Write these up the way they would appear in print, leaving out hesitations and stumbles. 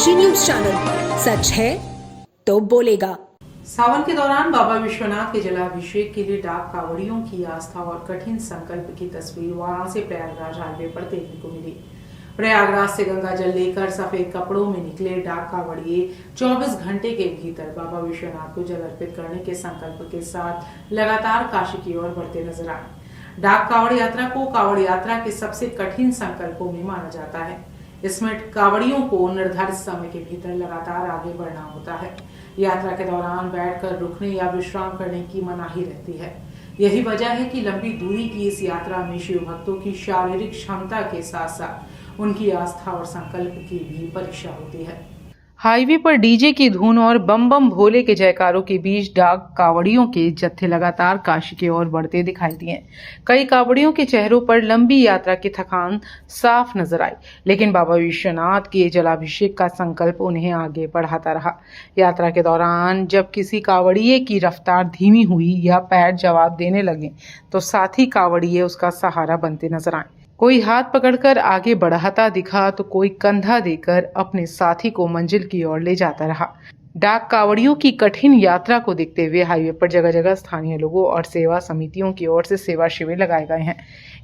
Kashi news channel, सच है तो बोलेगा। सावन के दौरान बाबा विश्वनाथ के जलाभिषेक के लिए डाक कांवड़ियों की आस्था और कठिन संकल्प की तस्वीर वाराणसी प्रयागराज हाईवे पर देखने को मिली। प्रयागराज से गंगा जल लेकर सफेद कपड़ों में निकले डाक कांवड़िए 24 घंटे के भीतर बाबा विश्वनाथ को जल अर्पित करने के संकल्प के साथ लगातार काशी की ओर बढ़ते नजर आए। डाक कांवड़ यात्रा को कांवड़ यात्रा के सबसे कठिन संकल्पों में माना जाता है। इसमें कांवड़ियों को निर्धारित समय के भीतर लगातार आगे बढ़ना होता है। यात्रा के दौरान बैठकर रुकने या विश्राम करने की मनाही रहती है। यही वजह है कि लंबी दूरी की इस यात्रा में शिव भक्तों की शारीरिक क्षमता के साथ साथ उनकी आस्था और संकल्प की भी परीक्षा होती है। हाईवे पर डीजे की धुन और बम बम भोले के जयकारों के बीच डाक कांवड़ियों के जत्थे लगातार काशी की ओर बढ़ते दिखाई दिए। कई कांवड़ियों के चेहरों पर लंबी यात्रा की थकान साफ नजर आई, लेकिन बाबा विश्वनाथ के जलाभिषेक का संकल्प उन्हें आगे बढ़ाता रहा। यात्रा के दौरान जब किसी कांवड़िए की रफ्तार धीमी हुई या पैर जवाब देने लगे, तो साथी कांवड़िए उसका सहारा बनते नजर आए। कोई हाथ पकड़कर आगे बढ़ाता दिखा तो कोई कंधा देकर अपने साथी को मंजिल की ओर ले जाता रहा। डाक कांवड़ियों की कठिन यात्रा को देखते हुए हाईवे पर जगह जगह स्थानीय लोगों और सेवा समितियों की ओर से सेवा शिविर लगाए गए हैं।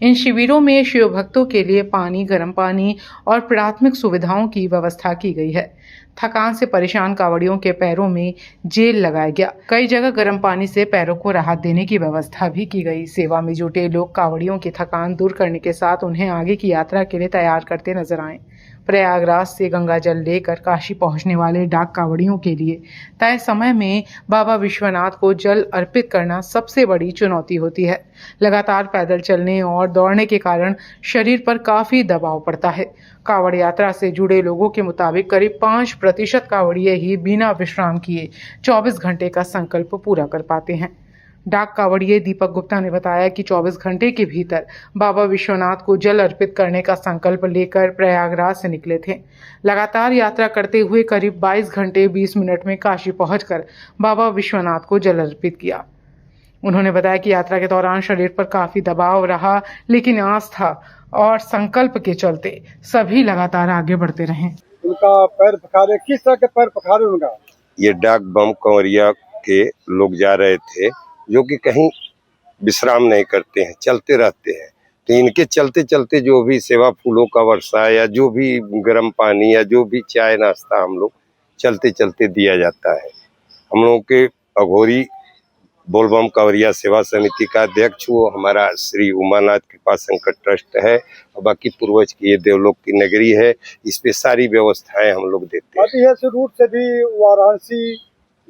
इन शिविरों में शिव भक्तों के लिए पानी, गर्म पानी और प्राथमिक सुविधाओं की व्यवस्था की गई है। थकान से परेशान कांवड़ियों के पैरों में जेल लगाया गया। कई जगह गर्म पानी से पैरों को राहत देने की व्यवस्था भी की गई। सेवा में जुटे लोग कांवड़ियों की थकान दूर करने के साथ उन्हें आगे की यात्रा के लिए तैयार करते नजर आए। प्रयागराज से गंगा जल लेकर काशी पहुंचने वाले डाक कांवड़ियों के लिए तय समय में बाबा विश्वनाथ को जल अर्पित करना सबसे बड़ी चुनौती होती है। लगातार पैदल चलने और दौड़ने के कारण शरीर पर काफी दबाव पड़ता है। कांवड़ यात्रा से जुड़े लोगों के मुताबिक करीब 5% कांवड़िए ही बिना विश्राम किए 24 घंटे का संकल्प पूरा कर पाते हैं। डाक कांवड़िए दीपक गुप्ता ने बताया कि 24 घंटे के भीतर बाबा विश्वनाथ को जल अर्पित करने का संकल्प लेकर प्रयागराज से निकले थे। लगातार यात्रा करते हुए करीब 22 घंटे 20 मिनट में काशी पहुंचकर बाबा विश्वनाथ को जल अर्पित किया। उन्होंने बताया कि यात्रा के दौरान शरीर पर काफी दबाव रहा, लेकिन आस्था और संकल्प के चलते सभी लगातार आगे बढ़ते रहे। उनका पैर पखारे, किस तरह के पैर पखारे उनका? ये डाक बम कांवड़िया के लोग जा रहे थे जो कि कहीं विश्राम नहीं करते हैं, चलते रहते हैं। तो इनके चलते चलते जो भी सेवा फूलों का वर्षा या जो भी गर्म पानी या जो भी चाय नाश्ता हम लोग चलते चलते दिया जाता है। हम लोगों के अघोरी बोलबम कांवड़िया सेवा समिति का अध्यक्ष वो हमारा श्री उमानाथ कृपा संकट ट्रस्ट है, और बाकी पूर्वज की ये देवलोक की नगरी है। इस पे सारी व्यवस्थाएं हम लोग देते हैं। इस रूट से भी वाराणसी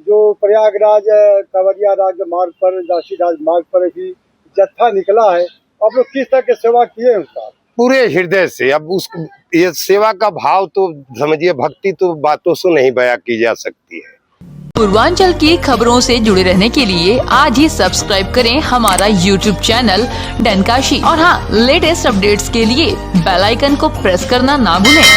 जो प्रयागराज कांवड़िया राजमार्ग पर, दासी राजमार्ग पर भी जत्था निकला है। आप लोग किस तरह की सेवा किए हैं उसका? पूरे हृदय से। अब उस ये सेवा का भाव तो समझिए, भक्ति तो बातों से नहीं बयां की जा सकती है। पूर्वांचल की खबरों से जुड़े रहने के लिए आज ही सब्सक्राइब करें हमारा YouTube चैनल डन काशी, और हाँ, लेटेस्ट अपडेट्स के लिए बेल आइकन को प्रेस करना ना भूलें।